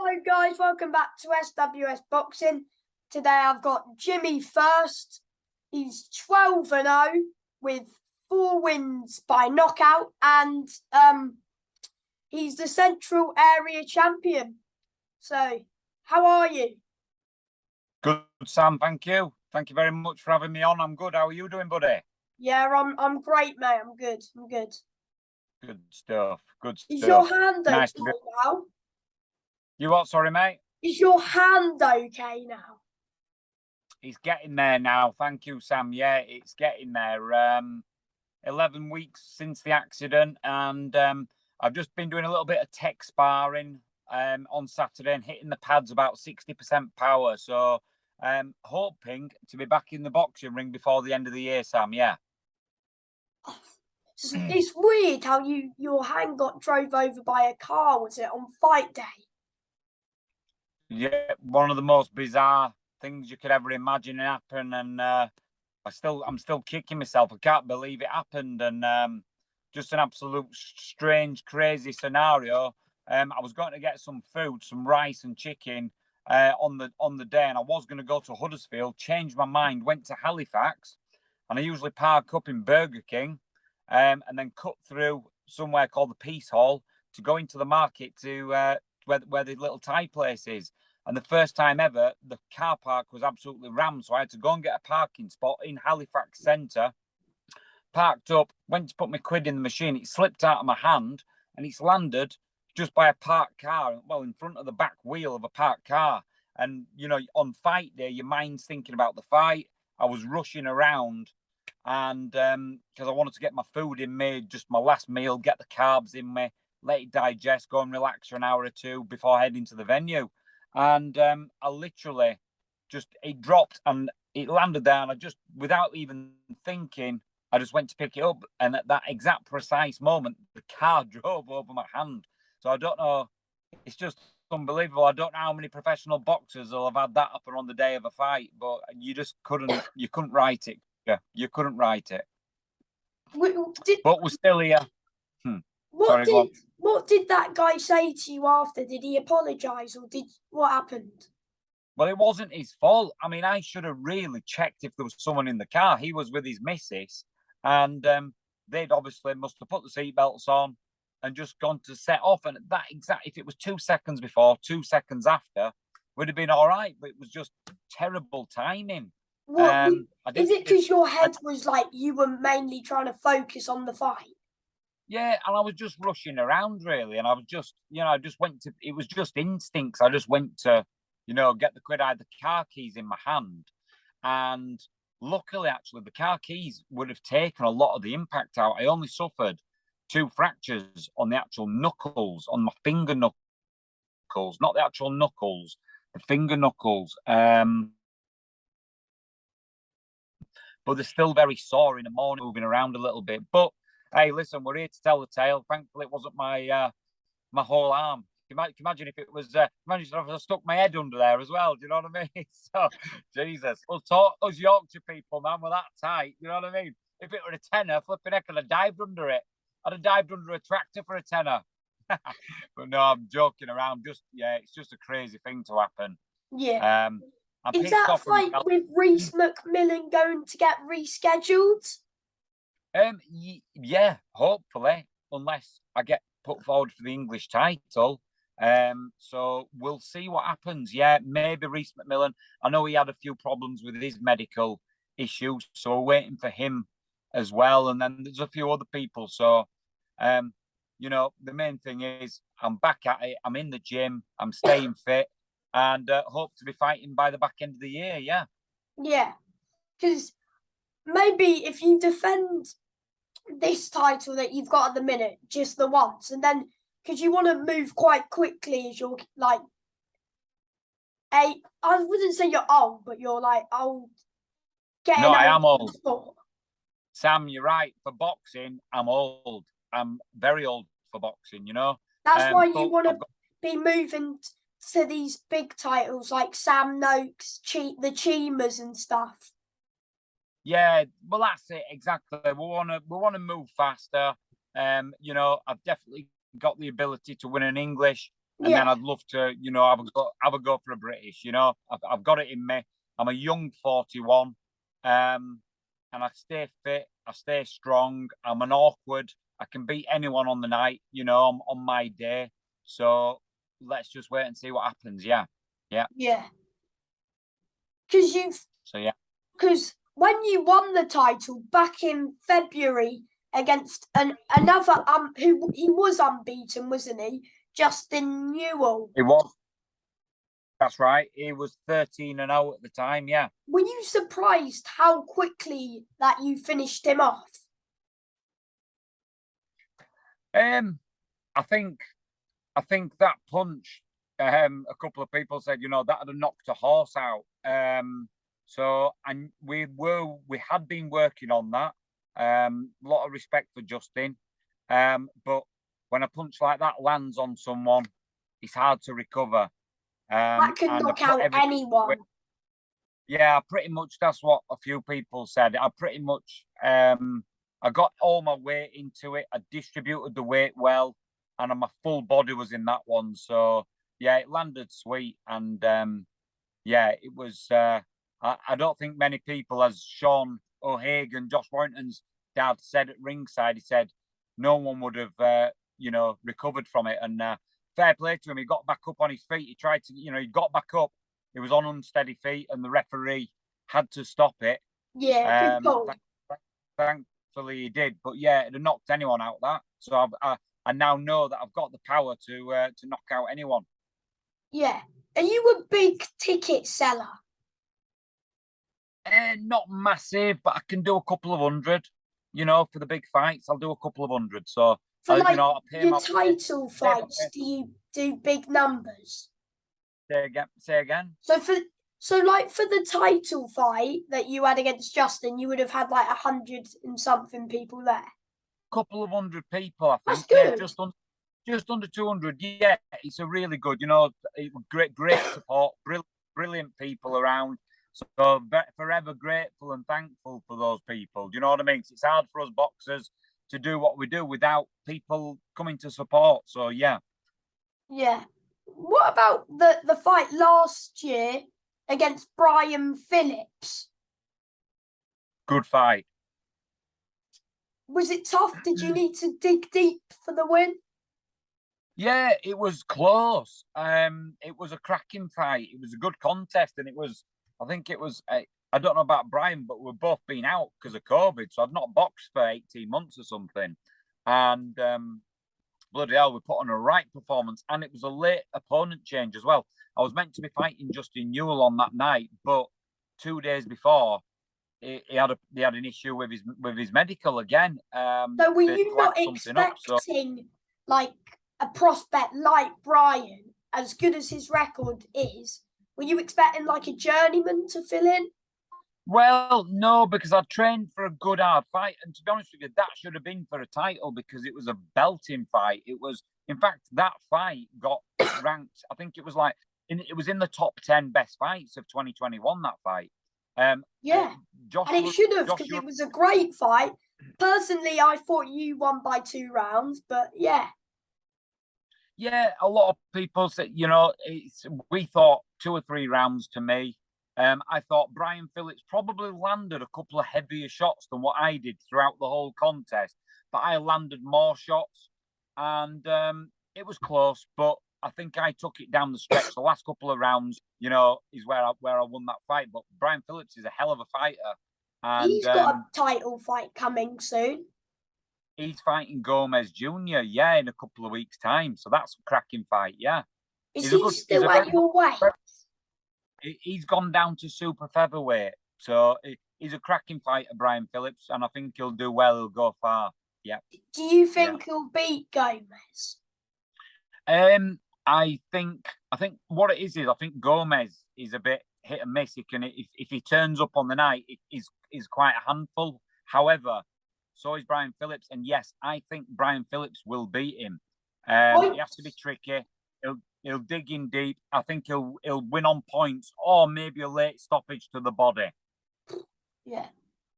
Hello guys, welcome back to SWS Boxing. Today I've got Jimmy Frist. He's 12-0 with 4 wins by knockout, and he's the Central Area Champion. So, how are you? Good, Sam. Thank you. Thank you very much for having me on. I'm good. How are you doing, buddy? Yeah, I'm great, mate. I'm good. Good stuff. Good stuff. Is your hand okay Nice to be... now? You what? Sorry, mate. Is your hand okay now? It's getting there now. Thank you, Sam. Yeah, it's getting there. 11 weeks since the accident, and I've just been doing a little bit of tech sparring on Saturday and hitting the pads about 60% power. So hoping to be back in the boxing ring before the end of the year, Sam. Yeah. It's weird how your hand got drove over by a car, was it, on fight day? Yeah, one of the most bizarre things you could ever imagine happen, and I'm still kicking myself. I can't believe it happened, and just an absolute strange, crazy scenario. I was going to get some food, some rice and chicken on the day, and I was going to go to Huddersfield. Changed my mind, went to Halifax, and I usually park up in Burger King, and then cut through somewhere called the Peace Hall to go into the market to where the little Thai place is. And the first time ever, the car park was absolutely rammed. So I had to go and get a parking spot in Halifax Centre. Parked up, went to put my quid in the machine. It slipped out of my hand and it's landed just by a parked car, well, in front of the back wheel of a parked car. And, you know, on fight day, your mind's thinking about the fight. I was rushing around and because I wanted to get my food in me, just my last meal, get the carbs in me, let it digest, go and relax for an hour or two before heading to the venue. And I literally it dropped and it landed there. And I just, without even thinking, I just went to pick it up. And at that exact precise moment, the car drove over my hand. So I don't know. It's just unbelievable. I don't know how many professional boxers will have had that happen on the day of a fight, but you couldn't write it. Yeah, you couldn't write it. But we're still here. What did that guy say to you after? Did he apologise, or what happened? Well, it wasn't his fault. I mean, I should have really checked if there was someone in the car. He was with his missus, and they'd obviously must have put the seatbelts on and just gone to set off. And if it was 2 seconds before, 2 seconds after, would have been all right. But it was just terrible timing. Is it because your head was like you were mainly trying to focus on the fight? Yeah, and I was just rushing around really, and I was just, it was just instincts. I just went to, get the quid. I had the car keys in my hand, and luckily, actually, the car keys would have taken a lot of the impact out. I only suffered 2 fractures on the actual knuckles, on my finger knuckles, not the actual knuckles, the finger knuckles. But they're still very sore in the morning, moving around a little bit. But hey, listen, we're here to tell the tale. Thankfully, it wasn't my whole arm. Can you imagine if it was? Imagine if I stuck my head under there as well. Do you know what I mean? So, Jesus, us Yorkshire people, man, we're that tight. You know what I mean? If it were a tenner, flipping heck, I'd have dived under it. I'd have dived under a tractor for a tenner. But no, I'm joking around. It's just a crazy thing to happen. Yeah. Is that fight with Reece McMillan going to get rescheduled? Yeah, hopefully, unless I get put forward for the English title. So we'll see what happens. Yeah, maybe Reece McMillan. I know he had a few problems with his medical issues, so we're waiting for him as well. And then there's a few other people. So, the main thing is I'm back at it. I'm in the gym. I'm staying fit, and hope to be fighting by the back end of the year. Yeah. Yeah, because maybe if you defend this title that you've got at the minute, just the once, and then because you want to move quite quickly as you're like I wouldn't say you're old, but you're like old. No, I am old. Sport. Sam, you're right. For boxing, I'm old. I'm very old for boxing, That's why you want to be moving to these big titles like Sam Noakes, the Cheemers and stuff. Yeah, well, that's it exactly. We want to move faster. I've definitely got the ability to win an English. and then Yeah. I'd love to, have a go for a British. I've got it in me. I'm a young 41, and I stay fit. I stay strong. I'm an awkward. I can beat anyone on the night. On my day. So let's just wait and see what happens. Yeah. Yeah. Because So yeah. Because when you won the title back in February against another who he was unbeaten, wasn't he? Justin Newell. It was. That's right. He was 13-0 at the time. Yeah. Were you surprised how quickly that you finished him off? I think that punch. A couple of people said, that had knocked a horse out. And we had been working on that. A lot of respect for Justin. But when a punch like that lands on someone, it's hard to recover. That could knock out anyone. Yeah, pretty much that's what a few people said. I got all my weight into it. I distributed the weight well, and my full body was in that one. So yeah, it landed sweet, and it was. I don't think many people, as Sean O'Hagan, Josh Warrington's dad said at ringside, he said no one would have recovered from it. And fair play to him. He got back up on his feet. He tried to, he got back up. He was on unsteady feet, and the referee had to stop it. Yeah, good call. Thankfully, he did. But yeah, it'd have knocked anyone out. That. So I now know that I've got the power to knock out anyone. Yeah. Are you a big ticket seller? Not massive, but I can do a couple of hundred. For the big fights, I'll do a couple of hundred. So for your title fights, do you do big numbers? Say again. So for the title fight that you had against Justin, you would have had like 100 and something people there. Couple of hundred people, I think. That's good. Yeah, just under 200. Yeah, it's a really good. Great support, brilliant people around. So forever grateful and thankful for those people. Do you know what I mean? It's hard for us boxers to do what we do without people coming to support. So yeah. Yeah. What about the fight last year against Brian Phillips? Good fight. Was it tough? Did you need to dig deep for the win? Yeah, it was close. It was a cracking fight. It was a good contest, and I think it was. I don't know about Brian, but we've both been out because of COVID, so I'd not boxed for 18 months or something. And bloody hell, we put on a right performance, and it was a late opponent change as well. I was meant to be fighting Justin Newell on that night, but 2 days before, he had an issue with his medical again. So were you not expecting like a prospect like Brian, as good as his record is? Were you expecting like a journeyman to fill in? Well, no, because I trained for a good hard fight, and to be honest with you, that should have been for a title because it was a belting fight. It was, in fact, that fight got ranked. I think it was it was in the top 10 best fights of 2021. That fight. Yeah, and it should have because it was a great fight. Personally, I thought you won by 2 rounds, but yeah. Yeah, a lot of people said, we thought 2 or 3 rounds to me. I thought Brian Phillips probably landed a couple of heavier shots than what I did throughout the whole contest, but I landed more shots, and it was close. But I think I took it down the stretch. The last couple of rounds, is where I won that fight. But Brian Phillips is a hell of a fighter, and he's got a title fight coming soon. He's fighting Gomez Jr. Yeah, in a couple of weeks' time. So that's a cracking fight. Yeah. Is he still at your weight? He's gone down to super featherweight. So he's a cracking fighter, Brian Phillips, and I think he'll do well. He'll go far. Yeah. Do you think he'll beat Gomez? I think what it is I think Gomez is a bit hit and miss. He can if he turns up on the night, he's quite a handful. However, so is Brian Phillips, and yes, I think Brian Phillips will beat him. He has to be tricky. He'll dig in deep. I think he'll win on points, or maybe a late stoppage to the body. Yeah.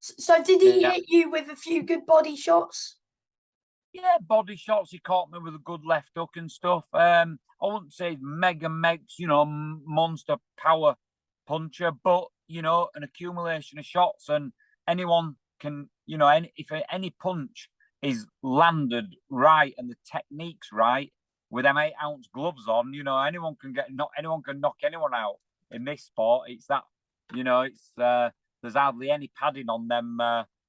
So did he hit you with a few good body shots? Yeah, body shots. He caught me with a good left hook and stuff. I wouldn't say mega makes, monster power puncher, but an accumulation of shots, and anyone can, if any punch is landed right and the technique's right with them 8-ounce gloves on, anyone can anyone can knock anyone out in this sport. It's that, it's there's hardly any padding on them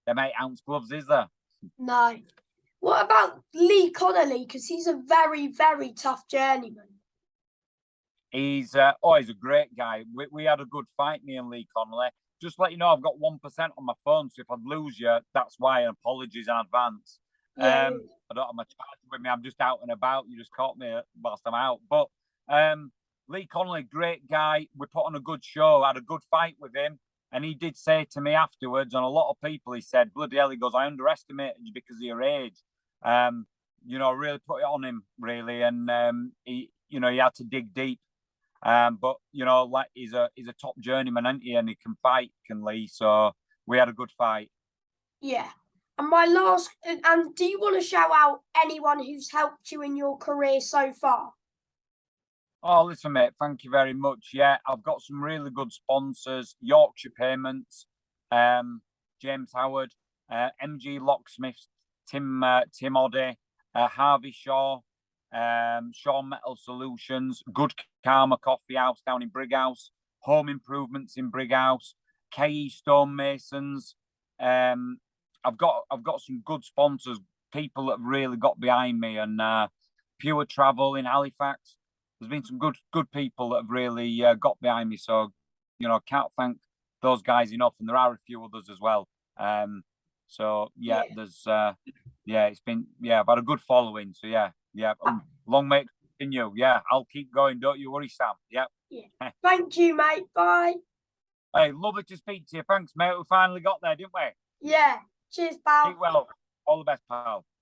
8-ounce gloves, is there? No. What about Lee Connolly? Because he's a very, very tough journeyman. He's a great guy. We had a good fight, me and Lee Connolly. Just let you know, I've got 1% on my phone, so if I'd lose you, that's why. And apologies in advance. Yeah. I don't have my charger with me. I'm just out and about. You just caught me whilst I'm out. But Lee Connolly, great guy. We put on a good show. I had a good fight with him. And he did say to me afterwards, and a lot of people, he said, bloody hell, he goes, I underestimated you because of your age. Really put it on him, really. And he had to dig deep. But like he's a top journeyman, isn't he? And he can fight, can Lee. So we had a good fight. Yeah. And my last, and do you want to shout out anyone who's helped you in your career so far? Oh, listen, mate, thank you very much. Yeah, I've got some really good sponsors: Yorkshire Payments, James Howard, MG Locksmiths, Tim Oddy, Harvey Shaw, Shaw Metal Solutions, Good Karma Coffee House down in Brighouse, Home Improvements in Brighouse, KE Stonemasons. I've got some good sponsors, people that have really got behind me, and Pure Travel in Halifax. There's been some good people that have really got behind me. So, I can't thank those guys enough. And there are a few others as well. There's it's been, I've had a good following. So long may it continue. Yeah, I'll keep going. Don't you worry, Sam. Yeah. Thank you, mate. Bye. Hey, lovely to speak to you. Thanks, mate. We finally got there, didn't we? Yeah. Cheers, pal. Keep well. All the best, pal.